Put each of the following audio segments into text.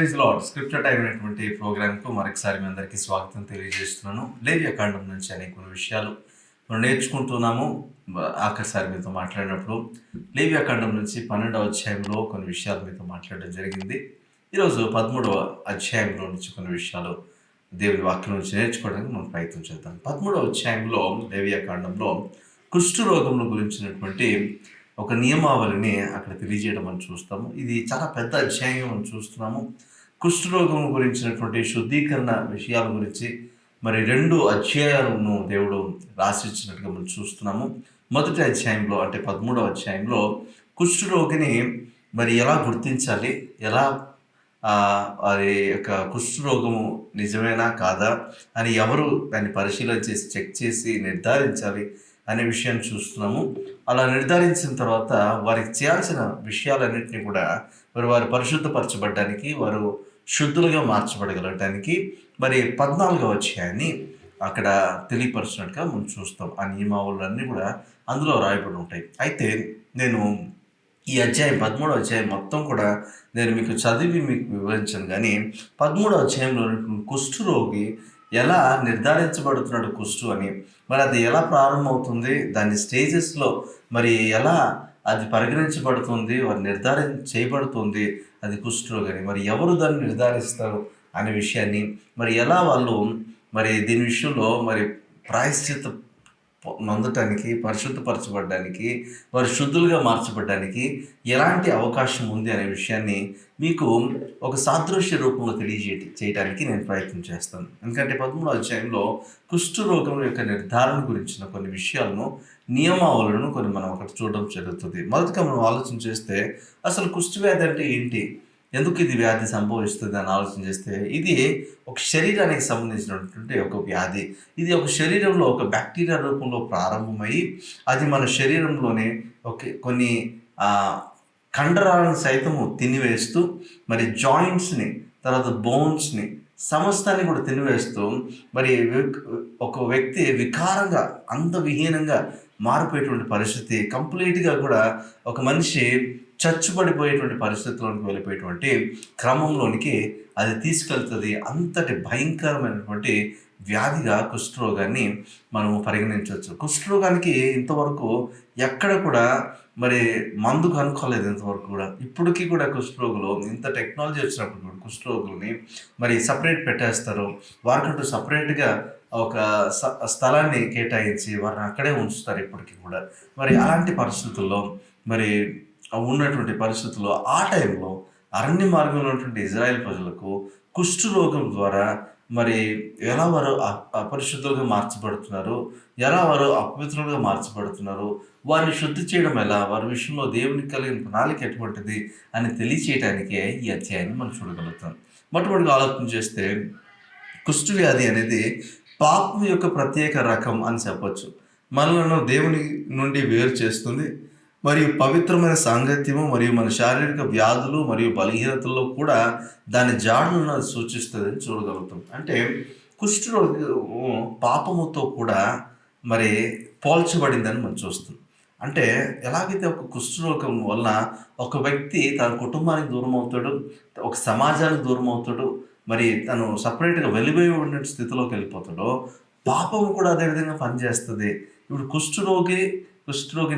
Praise lord. Scripture time అనేటువంటి ప్రోగ్రామ్కు మరొకసారి మీ అందరికీ స్వాగతం తెలియజేస్తున్నాను. లేవియాకాండం నుంచి అనేక విషయాలు మనం నేర్చుకుంటున్నాము. ఆఖరిసారి మీతో మాట్లాడినప్పుడు లేవియాకాండం నుంచి 12వ అధ్యాయంలో కొన్ని విషయాలు మీతో మాట్లాడడం జరిగింది. ఈరోజు 13వ అధ్యాయంలో నుంచి కొన్ని విషయాలు దేవుని వాక్యం నుంచి నేర్చుకోవడానికి మనం ప్రయత్నం చేద్దాం. 13వ అధ్యాయంలో లేవియాకాండంలో కుష్ఠరోగముల గురించినటువంటి ఒక నియమావళిని అక్కడ తెలియజేయడం మనం చూస్తాము. ఇది చాలా పెద్ద అధ్యాయం మనం చూస్తున్నాము. కుష్ఠరోగం గురించినటువంటి శుద్ధీకరణ విషయాల గురించి మరి 2 అధ్యాయాలను దేవుడు రాసిచ్చినట్టుగా మనం చూస్తున్నాము. మొదటి అధ్యాయంలో అంటే 13వ అధ్యాయంలో కుష్ఠరోగిని మరి ఎలా గుర్తించాలి, ఎలా అది యొక్క కుష్ఠరోగము నిజమేనా కాదా అని ఎవరు దాన్ని పరిశీలన చేసి చెక్ చేసి నిర్ధారించాలి అనే విషయాన్ని చూస్తున్నాము. అలా నిర్ధారించిన తర్వాత వారికి చేయాల్సిన విషయాలన్నింటినీ కూడా వారు పరిశుద్ధపరచబడడానికి, వారు శుద్ధులుగా మార్చబడగలటానికి మరి 14వ అధ్యాయాన్ని అక్కడ తెలియపరిచినట్టుగా మనం చూస్తాం. ఆ నియమావళులన్నీ కూడా అందులో రాయబడి ఉంటాయి. అయితే నేను ఈ అధ్యాయం 13వ అధ్యాయం మొత్తం కూడా నేను మీకు చదివి మీకు వివరించాను. కానీ 13వ అధ్యాయంలో కుష్ఠరోగి ఎలా నిర్ధారించబడుతున్నాడు కుష్ఠు అని, మరి అది ఎలా ప్రారంభమవుతుంది, దాని స్టేజెస్లో మరి ఎలా అది పరిగణించబడుతుంది, వారు చేయబడుతుంది అది కుష్ఠరోగి అని, మరి ఎవరు దాన్ని నిర్ధారిస్తారు అనే విషయాన్ని, మరి ఎలా వాళ్ళు మరి దీని విషయంలో మరి ప్రాయశ్చిత్త నొందటానికి, పరిశుద్ధపరచబడడానికి, వారు శుద్ధులుగా మార్చబడడానికి ఎలాంటి అవకాశం ఉంది అనే విషయాన్ని మీకు ఒక సాదృశ్య రూపంలో చేయడానికి నేను ప్రయత్నం చేస్తాను. ఎందుకంటే 13వ అధ్యాయంలో కుష్ఠరోగం యొక్క నిర్ధారణ గురించిన కొన్ని విషయాలను, నియమావళులను కొన్ని మనం అక్కడ చూడడం జరుగుతుంది. మొదటిగా మనం ఆలోచన చేస్తే అసలు కుష్ఠవ్యాధి అంటే ఏంటి, ఎందుకు ఇది వ్యాధి సంభవిస్తుంది అని ఆలోచన చేస్తే, ఇది ఒక శరీరానికి సంబంధించినటువంటి ఒక వ్యాధి. ఇది ఒక శరీరంలో ఒక బ్యాక్టీరియా రూపంలో ప్రారంభమై అది మన శరీరంలోనే కొన్ని కండరాలను సైతము తినివేస్తూ, మరి జాయింట్స్ని, తర్వాత బోన్స్ని, సమస్తాన్ని కూడా తినివేస్తూ మరి ఒక వ్యక్తి వికారంగా, అందవిహీనంగా మారిపోయేటువంటి పరిస్థితి, కంప్లీట్గా కూడా ఒక మనిషి చచ్చుబడిపోయేటువంటి పరిస్థితుల్లోనికి వెళ్ళిపోయేటువంటి క్రమంలోనికి అది తీసుకెళ్తుంది. అంతటి భయంకరమైనటువంటి వ్యాధిగా కుష్ఠరోగాన్ని మనము పరిగణించవచ్చు. కుష్ఠరోగానికి ఇంతవరకు ఎక్కడ కూడా మరి మందు కనుక్కోలేదు ఇంతవరకు కూడా. ఇప్పటికీ కూడా కుష్ఠరోగులు, ఇంత టెక్నాలజీ వచ్చినప్పుడు కూడా కుష్ఠరోగులని మరి సపరేట్ పెట్టేస్తారు. వారికంటూ సపరేట్గా ఒక స్థలాన్ని కేటాయించి వారిని అక్కడే ఉంచుతారు ఇప్పటికీ కూడా. మరి అలాంటి పరిస్థితుల్లో మరి ఉన్నటువంటి పరిస్థితుల్లో ఆ టైంలో అరణ్య మార్గంలో ఉన్నటువంటి ఇజ్రాయెల్ ప్రజలకు కుష్ఠరోగం ద్వారా మరి ఎలా వారు అపరిశుద్ధులుగా మార్చబడుతున్నారు, ఎలా వారు అపవిత్రులుగా మార్చబడుతున్నారు, వారిని శుద్ధి చేయడం ఎలా, వారి విషయంలో దేవునికి కలిగిన ప్రణాళిక ఎటువంటిది అని తెలియచేయడానికే ఈ అధ్యాయాన్ని మనం చూడగలుగుతాం. మొట్టమొదటిగా ఆలోచన చేస్తే కుష్ఠవ్యాధి అనేది పాపం యొక్క ప్రత్యేక రకం అని చెప్పొచ్చు. మనలను దేవుని నుండి వేరు చేస్తుంది మరియు పవిత్రమైన సాంగత్యము మరియు మన శారీరక వ్యాధులు మరియు బలహీనతల్లో కూడా దాని జాడులను సూచిస్తుందని చూడగలుగుతాం. అంటే కుష్ఠరోగం పాపముతో కూడా మరి పోల్చబడిందని మనం చూస్తాం. అంటే ఎలాగైతే ఒక కుష్ఠరోగం వల్ల ఒక వ్యక్తి తన కుటుంబానికి దూరం అవుతాడు, ఒక సమాజానికి దూరం అవుతాడు, మరి తను సపరేట్గా వెలిపోయి ఉన్న స్థితిలోకి వెళ్ళిపోతాడో, పాపము కూడా అదేవిధంగా పనిచేస్తుంది. ఇప్పుడు కుష్ఠరోగి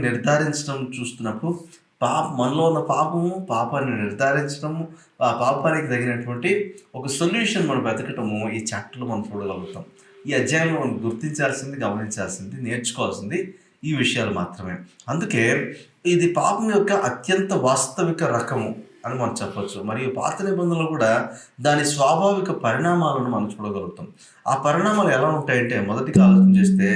నిర్ధారించడం చూస్తున్నప్పుడు మనలో ఉన్న పాపాన్ని నిర్ధారించడము, ఆ పాపానికి తగినటువంటి ఒక సొల్యూషన్ మనం వెతకటము ఈ చాప్టర్లో మనం చూడగలుగుతాం. ఈ అధ్యాయంలో మనం గుర్తించాల్సింది, గమనించాల్సింది, నేర్చుకోవాల్సింది ఈ విషయాలు మాత్రమే. అందుకే ఇది పాపం యొక్క అత్యంత వాస్తవిక రకము అని మనం చెప్పచ్చు. మరియు పాత నిబంధనలు కూడా దాని స్వాభావిక పరిణామాలను మనం చూడగలుగుతాం. ఆ పరిణామాలు ఎలా ఉంటాయంటే, మొదటిగా ఆలోచన చేస్తే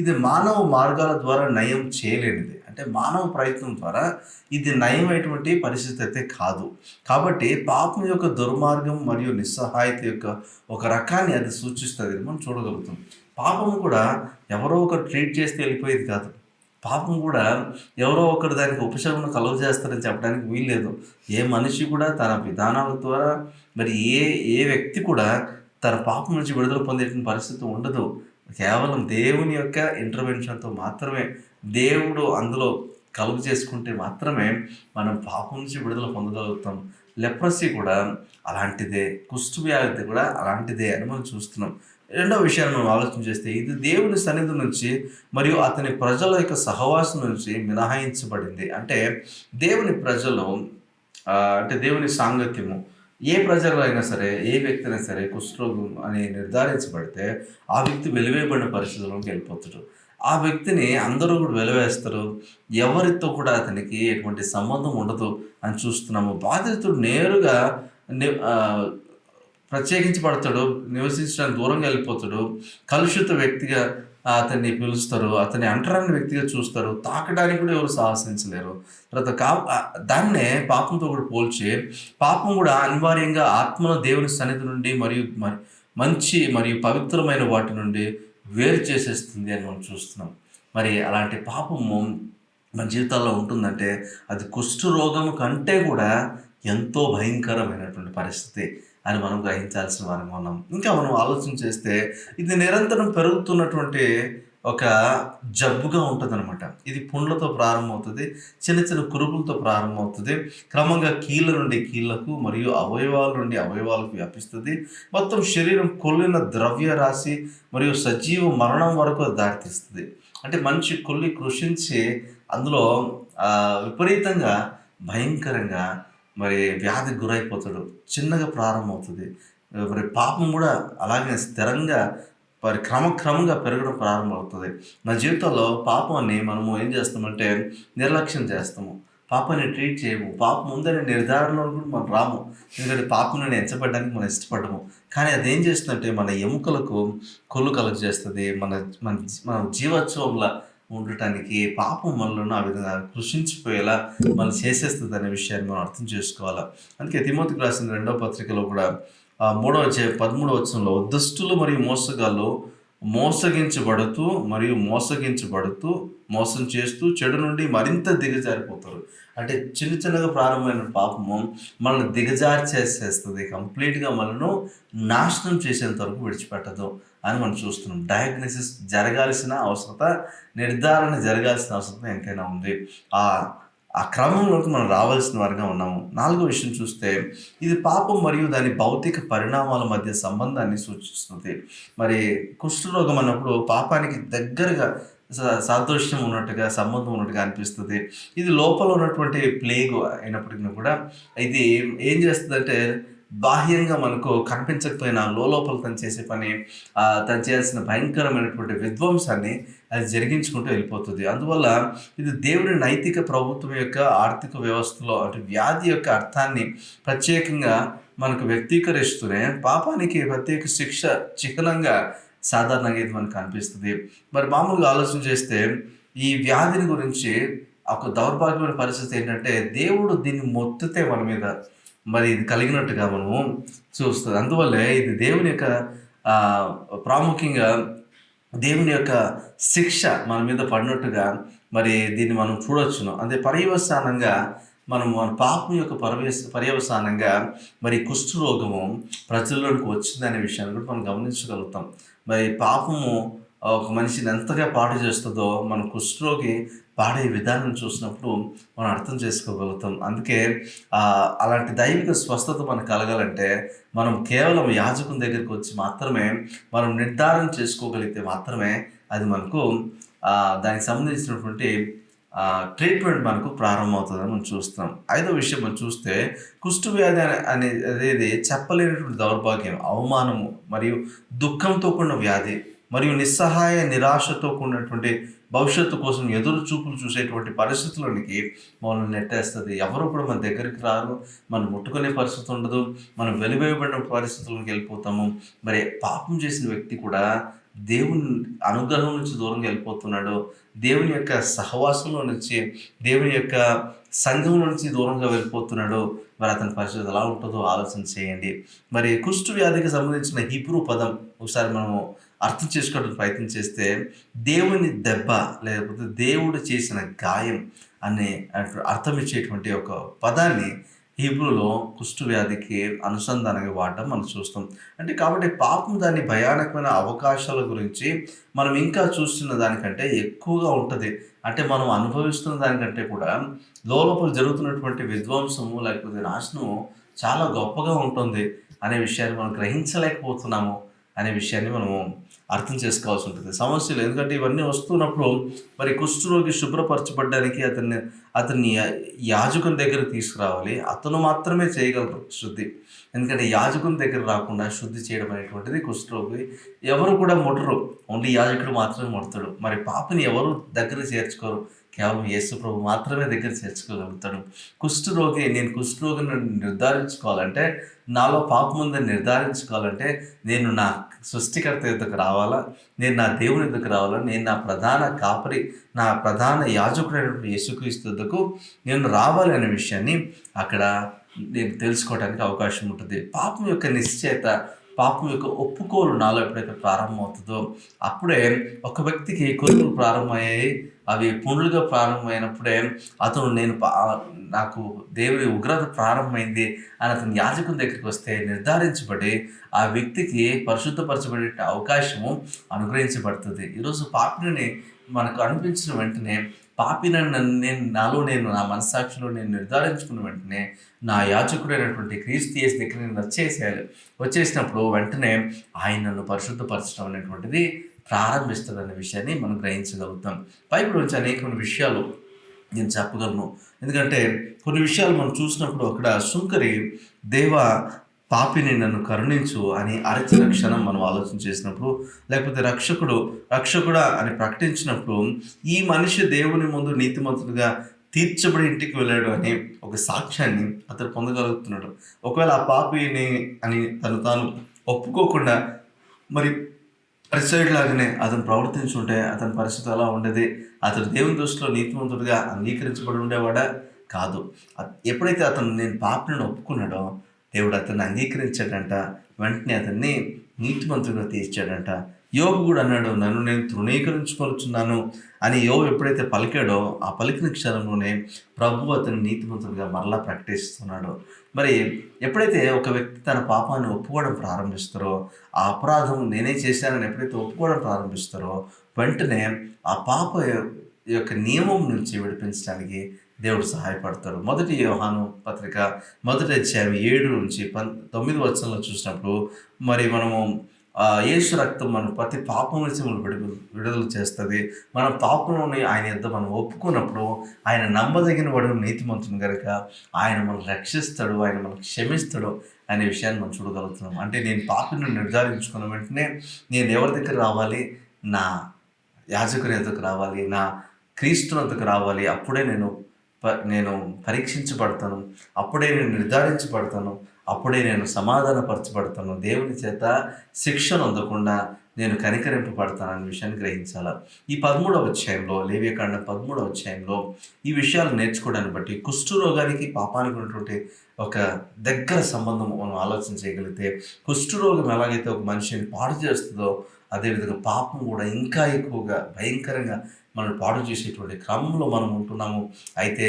ఇది మానవ మార్గాల ద్వారా నయం చేయలేనిది. అంటే మానవ ప్రయత్నం ద్వారా ఇది నయమైనటువంటి పరిస్థితి అయితే కాదు. కాబట్టి పాపం యొక్క దుర్మార్గం మరియు నిస్సహాయత యొక్క ఒక రకాన్ని అది సూచిస్తుంది మనం చూడగలుగుతాం. పాపం కూడా ఎవరో ఒకరు ట్రీట్ చేస్తే వెళ్ళిపోయేది కాదు. పాపం కూడా ఎవరో ఒకరు దానికి ఉపశమనం కలుగజేస్తారని చెప్పడానికి వీల్లేదు. ఏ మనిషి కూడా తన విధానాల ద్వారా మరి ఏ వ్యక్తి కూడా తన పాపం నుంచి విడుదల పొందేటువంటి పరిస్థితి ఉండదు. కేవలం దేవుని యొక్క ఇంటర్వెన్షన్తో మాత్రమే, దేవుడు అందులో కలుగు చేసుకుంటే మాత్రమే మనం పాపం నుంచి విడుదల పొందగలుగుతాం. లెప్రసీ కూడా అలాంటిదే, కుష్టు వ్యాధి కూడా అలాంటిదే అని మనం చూస్తున్నాం. రెండో విషయాన్ని మనం ఆలోచన చేస్తే ఇది దేవుని సన్నిధి నుంచి మరియు అతని ప్రజల యొక్క సహవాసం నుంచి మినహాయించబడింది. అంటే దేవుని ప్రజలు అంటే దేవుని సాంగత్యము ఏ ప్రజలు అయినా సరే, ఏ వ్యక్తి అయినా సరే కుష్ఠరోగం అని నిర్ధారించబడితే ఆ వ్యక్తి వెలివేయబడిన పరిస్థితుల్లోకి వెళ్ళిపోతాడు. ఆ వ్యక్తిని అందరూ కూడా వెలివేస్తారు. ఎవరితో కూడా అతనికి ఎటువంటి సంబంధం ఉండదు అని చూస్తున్నాము. బాధితుడు నేరుగా ని ప్రత్యేకించబడతాడు. నివసించడానికి దూరంగా వెళ్ళిపోతాడు. కలుషిత వ్యక్తిగా అతన్ని పిలుస్తారు. అతన్ని అంటరాని వ్యక్తిగా చూస్తారు. తాకడానికి కూడా ఎవరు సాహసించలేరు. తర్వాత దాన్నే పాపంతో కూడా పోల్చి, పాపం కూడా అనివార్యంగా ఆత్మను దేవుని సన్నిధి నుండి మరియు మంచి మరియు పవిత్రమైన వాటి నుండి వేరు చేసేస్తుంది అని మనం చూస్తున్నాం. మరి అలాంటి పాపము మన జీవితాల్లో ఉంటుందంటే అది కుష్ఠ రోగము కంటే కూడా ఎంతో భయంకరమైనటువంటి పరిస్థితి అని మనం గ్రహించాల్సిన వారం ఉన్నాం. ఇంకా మనం ఆలోచన చేస్తే ఇది నిరంతరం పెరుగుతున్నటువంటి ఒక జబ్బుగా ఉంటుందన్నమాట. ఇది పుండ్లతో ప్రారంభమవుతుంది, చిన్న చిన్న కురుపులతో ప్రారంభమవుతుంది, క్రమంగా కీళ్ళ నుండి కీళ్ళకు మరియు అవయవాల నుండి అవయవాలకు వ్యాపిస్తుంది. మొత్తం శరీరం కొల్లిన ద్రవ్య రాశి మరియు సజీవ మరణం వరకు దారితీస్తుంది. అంటే మనిషి కొల్లి కృషించి అందులో విపరీతంగా భయంకరంగా మరి వ్యాధికి గురైపోతాడు. చిన్నగా ప్రారంభమవుతుంది. మరి పాపం కూడా అలాగే స్థిరంగా మరి క్రమక్రమంగా పెరగడం ప్రారంభమవుతుంది. నా జీవితంలో పాపాన్ని మనము ఏం చేస్తామంటే నిర్లక్ష్యం చేస్తాము. పాపాన్ని ట్రీట్ చేయము. పాపం ఉందనే నిర్ధారణలో కూడా మనం రాము. ఎందుకంటే పాపం నేను ఎంచబడ్డానికి మనం ఇష్టపడము. కానీ అదేం చేస్తుందంటే మన ఎముకలకు కొల్లు కలుగ చేస్తుంది. మన మన మన జీవోత్సవంలా ఉండటానికి పాపం మనలను ఆ విధంగా కృషించిపోయేలా మనం చేసేస్తుంది అనే విషయాన్ని మనం అర్థం చేసుకోవాలి. అందుకే తిమోతికి రాసిన 2వ పత్రికలో కూడా 3వ అధ్యాయం 13వ వచనంలో దుష్టులు మరియు మోసగాళ్ళు మోసగించబడుతూ మోసం చేస్తూ చెడు నుండి మరింత దిగజారిపోతారు. అంటే చిన్న చిన్నగా ప్రారంభమైన పాపము మనల్ని దిగజారి చేసేస్తుంది. కంప్లీట్గా మనను నాశనం చేసేంత వరకు విడిచిపెట్టదు అని మనం చూస్తున్నాం. డయాగ్నోసిస్ జరగాల్సిన అవసరత, నిర్ధారణ జరగాల్సిన అవసరత ఎంతైనా ఉంది. ఆ క్రమంలోకి మనం రావాల్సిన వారిగా ఉన్నాము. 4వ విషయం చూస్తే ఇది పాపం మరియు దాని భౌతిక పరిణామాల మధ్య సంబంధాన్ని సూచిస్తుంది. మరి కుష్ఠరోగం అన్నప్పుడు పాపానికి దగ్గరగా సాదృశ్యం ఉన్నట్టుగా, సంబంధం ఉన్నట్టుగా అనిపిస్తుంది. ఇది లోపల ఉన్నటువంటి ప్లేగు అయినప్పటికీ కూడా ఇది ఏం చేస్తుందంటే బాహ్యంగా మనకు కనిపించకపోయినా లోపల తను చేసే పని, తను చేయాల్సిన భయంకరమైనటువంటి విధ్వంసాన్ని అది జరిగించుకుంటూ వెళ్ళిపోతుంది. అందువల్ల ఇది దేవుని నైతిక ప్రభుత్వం యొక్క ఆర్థిక వ్యవస్థలో అంటే వ్యాధి యొక్క అర్థాన్ని ప్రత్యేకంగా మనకు వ్యక్తీకరిస్తూనే పాపానికి ప్రత్యేక శిక్ష చిహ్నంగా సాధారణంగా ఇది మనకు అనిపిస్తుంది. మరి మామూలుగా ఆలోచన చేస్తే ఈ వ్యాధిని గురించి ఒక దౌర్భాగ్యమైన పరిస్థితి ఏంటంటే దేవుడు దీన్ని మొత్తితే మన మీద మరి ఇది కలిగినట్టుగా మనము చూస్తుంది. అందువల్లే ఇది దేవుని యొక్క ప్రాముఖ్యంగా దేవుని యొక్క శిక్ష మన మీద పడినట్టుగా మరి దీన్ని మనం చూడొచ్చును. అదే పర్యవసానంగా మన పాపం యొక్క పర్యవసానంగా మరి కుష్ఠరోగము ప్రజల్లోనికి వచ్చిందనే విషయాన్ని కూడా మనం గమనించగలుగుతాం. మరి పాపము ఒక మనిషిని ఎంతగా పాడు చేస్తుందో మన కుష్ఠరోగి పాడే విధానం చూసినప్పుడు మనం అర్థం చేసుకోగలుగుతాం. అందుకే అలాంటి దైవిక స్వస్థత మనకు కలగాలంటే మనం కేవలం యాజకుని దగ్గరికి వచ్చి మాత్రమే మనం నిర్ధారణ చేసుకోగలిగితే మాత్రమే అది మనకు దానికి సంబంధించినటువంటి ట్రీట్మెంట్ మనకు ప్రారంభమవుతుందని మనం చూస్తాం. 5వ విషయం మనం చూస్తే కుష్ఠవ్యాధి అనేది చెప్పలేనటువంటి దౌర్భాగ్యం, అవమానము మరియు దుఃఖంతో కూడిన వ్యాధి మరియు నిస్సహాయ నిరాశతో కూడినటువంటి భవిష్యత్తు కోసం ఎదురు చూపులు చూసేటువంటి పరిస్థితులకి మనల్ని నెట్టేస్తుంది. ఎవరు కూడా మన దగ్గరికి రారు, మనం ముట్టుకునే పరిస్థితి ఉండదు, మనం వెలివేయబడిన పరిస్థితులకు వెళ్ళిపోతాము. మరి పాపం చేసిన వ్యక్తి కూడా దేవుని అనుగ్రహం నుంచి దూరంగా వెళ్ళిపోతున్నాడు. దేవుని యొక్క సహవాసంలో నుంచి, దేవుని యొక్క సంఘం నుంచి దూరంగా వెళ్ళిపోతున్నాడు. మరి అతని పరిస్థితి ఎలా ఉంటుందో ఆలోచన చేయండి. మరి కుష్ఠ వ్యాధికి సంబంధించిన హీబ్రూ పదం ఒకసారి మనము అర్థం చేసుకోవడానికి ప్రయత్నం చేస్తే దేవుని దెబ్బ లేకపోతే దేవుడు చేసిన గాయం అనే అర్థం ఇచ్చేటువంటి ఒక పదాన్ని హీబ్రూలో కుష్ఠ వ్యాధికి అనుసంధానంగా వాడడం మనం చూస్తాం. అంటే కాబట్టి పాపం దాని భయానకమైన అవకాశాల గురించి మనం ఇంకా చూస్తున్న దానికంటే ఎక్కువగా ఉంటుంది. అంటే మనం అనుభవిస్తున్న దానికంటే కూడా లోపల జరుగుతున్నటువంటి విధ్వంసము లేకపోతే నాశనము చాలా గొప్పగా ఉంటుంది అనే విషయాన్ని మనం గ్రహించలేకపోతున్నాము అనే విషయాన్ని మనము అర్థం చేసుకోవాల్సి ఉంటుంది. సమస్యలు ఎందుకంటే ఇవన్నీ వస్తున్నప్పుడు మరి కుష్ఠరోగి శుభ్రపరచబడ్డానికి అతన్ని యాజకుని దగ్గరికి తీసుకురావాలి. అతను మాత్రమే చేయగలరు శుద్ధి. ఎందుకంటే యాజకుని దగ్గర రాకుండా శుద్ధి చేయడం అనేటువంటిది కుష్ఠరోగి ఎవరు కూడా ముట్టరు. ఓన్లీ యాజకుడు మాత్రమే ముడతాడు. మరి పాపని ఎవరు దగ్గర చేర్చుకోరు. కేవలం యేసు ప్రభు మాత్రమే దగ్గర చేర్చుకోగలుగుతాడు. కుష్ఠరోగి, నేను కుష్ఠరోగిని నిర్ధారించుకోవాలంటే, నాలో పాపం ఉందని నిర్ధారించుకోవాలంటే, నేను నా సృష్టికర్త ఎదుకు రావాలా, నేను నా దేవుని ఎదుకు రావాలా, నేను నా ప్రధాన కాపరి, నా ప్రధాన యాజకుడైనటువంటి యేసుక్రీస్తు ఎదుకు నేను రావాలి అనే విషయాన్ని అక్కడ నేను తెలుసుకోవడానికి అవకాశం ఉంటుంది. పాపం యొక్క నిశ్చయత, పాపం యొక్క ఒప్పుకోలు నాలో ఎప్పుడైతే ప్రారంభమవుతుందో అప్పుడే ఒక వ్యక్తికి కొలుపులు ప్రారంభమయ్యాయి. అవి పుండ్లుగా ప్రారంభమైనప్పుడే అతను నాకు దేవుడి ఉగ్రత ప్రారంభమైంది అని అతను యాజకుని దగ్గరికి వస్తే నిర్ధారించబడి ఆ వ్యక్తికి పరిశుద్ధపరచబడే అవకాశము అనుగ్రహించబడుతుంది. ఈరోజు పాపిని మనకు అనిపించిన వెంటనే, నేను నా మనస్సాక్షిలో నేను నిర్ధారించుకున్న వెంటనే నా యాజకుడైనటువంటి క్రీస్తు యేసు దగ్గర నేను వచ్చేసినప్పుడు వెంటనే ఆయన నన్ను పరిశుద్ధపరచడం అనేటువంటిది ప్రారంభిస్తుందనే విషయాన్ని మనం గ్రహించగలుగుతాం. బైబిల్ నుంచి అనేకమైన విషయాలు నేను చెప్పగలను. ఎందుకంటే కొన్ని విషయాలు మనం చూసినప్పుడు అక్కడ సుంకరి దేవ పాపిని నన్ను కరుణించు అని అరచిన క్షణం మనం ఆలోచన చేసినప్పుడు, లేకపోతే రక్షకుడా అని ప్రకటించినప్పుడు ఈ మనిషి దేవుని ముందు నీతిమంతుడిగా తీర్చబడి ఇంటికి వెళ్ళాడు అని ఒక సాక్ష్యాన్ని అతను పొందగలుగుతున్నాడు. ఒకవేళ ఆ పాపిని అని తాను ఒప్పుకోకుండా మరి పరిసైడ్ లాగానే అతను ప్రవర్తించుంటే అతని పరిస్థితి అలా ఉండేది. అతను దేవుని దృష్టిలో నీతిమంతుడిగా అంగీకరించబడి ఉండేవాడా? కాదు. ఎప్పుడైతే నేను పాపిని ఒప్పుకున్నాడో దేవుడు అతన్ని అంగీకరించాడంట. వెంటనే అతన్ని నీతిమంతుడిగా తీర్చాడంట. యోబు కూడా అన్నాడు, నన్ను నేను తృణీకరించుకొనుచున్నాను అని యోబు ఎప్పుడైతే పలికాడో ఆ పలికిన క్షణంలోనే ప్రభు అతన్ని నీతిమంతుడిగా మరలా ప్రకటిస్తున్నాడు. మరి ఎప్పుడైతే ఒక వ్యక్తి తన పాపాన్ని ఒప్పుకోవడం ప్రారంభిస్తారో, ఆ అపరాధం నేనే చేశానని ఎప్పుడైతే ఒప్పుకోవడం ప్రారంభిస్తారో వెంటనే ఆ పాప యొక్క నియమం నుంచి విడిపించడానికి దేవుడు సహాయపడతాడు. మొదటి యోహాను పత్రిక 1వ అధ్యాయం 7 నుంచి 9 వచనంలో చూసినప్పుడు మరి మనము యేసు రక్తం మన ప్రతి పాపం నుంచి మనం విడుదల చేస్తుంది. మన పాపంలోని ఆయన యొద్ద మనం ఒప్పుకున్నప్పుడు ఆయన నమ్మదగిన వాడు, నీతిమంతుని కనుక ఆయన మనం రక్షిస్తాడు, ఆయన మనం క్షమిస్తాడు అనే విషయాన్ని మనం చూడగలుగుతున్నాం. అంటే నేను పాపిని నిర్ధారించుకున్న వెంటనే నేను ఎవరి దగ్గర రావాలి? నా యాజకుని ఎదుకు రావాలి, నా క్రీస్తుని ఎదుకు రావాలి. అప్పుడే నేను పరీక్షించబడతాను, అప్పుడే నేను నిర్ధారించబడతాను, అప్పుడే నేను సమాధానపరచబడతాను. దేవుని చేత శిక్షను అందకుండా నేను కనికరింపబడతాననే విషయాన్ని గ్రహించాలి. ఈ 13వ అధ్యాయంలో, లేవియకాండం 13వ అధ్యాయంలో ఈ విషయాలు నేర్చుకోవడాన్ని బట్టి కుష్ఠరోగానికి పాపానికి ఉన్నటువంటి ఒక దగ్గర సంబంధం మనం ఆలోచన చేయగలిగితే, కుష్ఠరోగం ఎలాగైతే ఒక మనిషిని పాడు చేస్తుందో అదేవిధంగా పాపం కూడా ఇంకా ఎక్కువగా భయంకరంగా మనం పాడు చేసేటువంటి క్రమంలో మనం ఉంటున్నాము. అయితే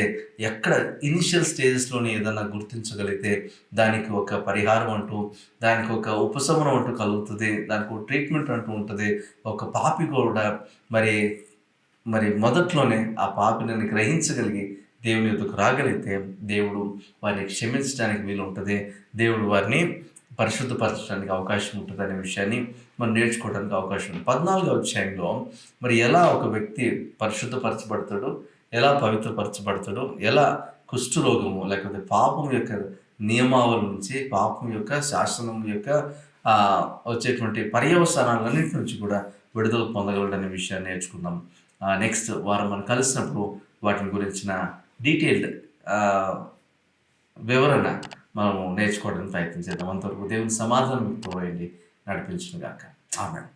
ఎక్కడ ఇనిషియల్ స్టేజెస్లోనే ఏదన్నా గుర్తించగలిగితే దానికి ఒక పరిహారం అంటూ, దానికి ఒక ఉపశమనం అంటూ కలుగుతుంది, దానికి ఒక ట్రీట్మెంట్ అంటూ ఉంటుంది. ఒక పాపి కూడా మరి మొదట్లోనే ఆ పాపిని గ్రహించగలిగి దేవుని యొద్దకు రాగలిగితే దేవుడు వారిని క్షమించడానికి వీలు ఉంటుంది, దేవుడు వారిని పరిశుద్ధపరచడానికి అవకాశం ఉంటుంది అనే విషయాన్ని మనం నేర్చుకోవడానికి అవకాశం ఉంది. 14వ అధ్యాయంలో మరి ఎలా ఒక వ్యక్తి పరిశుద్ధపరచబడతాడో, ఎలా పవిత్రపరచబడతాడో, ఎలా కుష్ఠరోగము లేకపోతే పాపం యొక్క నియమావళి నుంచి, పాపం యొక్క శాసనం యొక్క వచ్చేటువంటి పర్యవసానాలన్నింటి నుంచి కూడా విడుదల పొందగలడనే విషయాన్ని నేర్చుకుందాం. నెక్స్ట్ వారం మనం కలిసినప్పుడు వాటిని గురించిన డీటెయిల్డ్ వివరణ మనము నేర్చుకోవడానికి ప్రయత్నం చేద్దాం. అంతవరకు దేవుని సమాధానం పోయండి, నడిపించును గాక. ఆమేన్.